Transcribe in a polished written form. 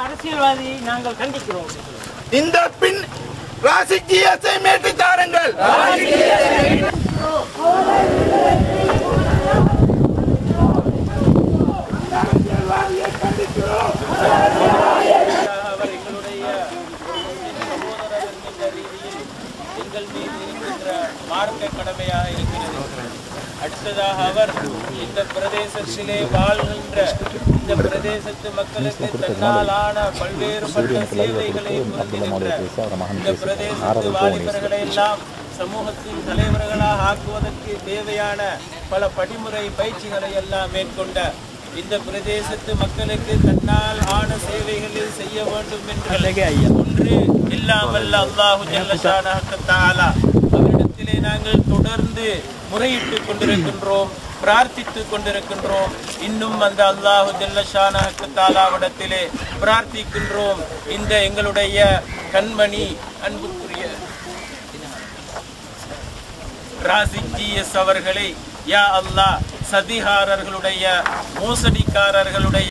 அரசியல்வாதி நாங்கள் கண்டிக்கிறோம். இந்த பின் ராசிஜிஎஸ்ஐ மீட்டு தாருங்கள். எங்கள் மீது இருக்கின்ற மார்க்க கடமையாக இருக்கிறது. அடுத்ததாக அவர் இந்த பிரதேசத்திலே வாழ்கின்ற இந்த பிரதேசத்து மக்களுக்கு தன்னால் ஆன பல்வேறுபட்ட சேவைகளை புரிந்திருக்கிற இந்த பிரதேசத்து வாலிபர்களை எல்லாம் சமூகத்தின் தலைவர்களாக ஆக்குவதற்கு தேவையான பல படிமுறை பயிற்சிகளை எல்லாம் மேற்கொண்ட இந்த பிரதேசத்து மக்களுக்கு தன்னால் ஆன சேவைகளை செய்ய வேண்டும் என்று ஒன்று இல்லாமல் அல்லாஹு ஜல்ல ஷானஹு தஆலா அவரிடத்திலே நாங்கள் தொடர்ந்து முறையிட்டுக் கொண்டிருக்கின்றோம், பிரார்த்தித்துக் கொண்டிருக்கின்றோம். இன்னும் அந்த அல்லாஹு ஜல்ல ஷானஹு தஆலாவிடத்திலே பிரார்த்திக்கின்றோம். இந்த எங்களுடைய கண்மணி அன்புக்குரிய ராசிஜிஎஸ் அவர்களை யா அல்லாஹ் சதிகாரர்களுடைய மோசடிக்காரர்களுடைய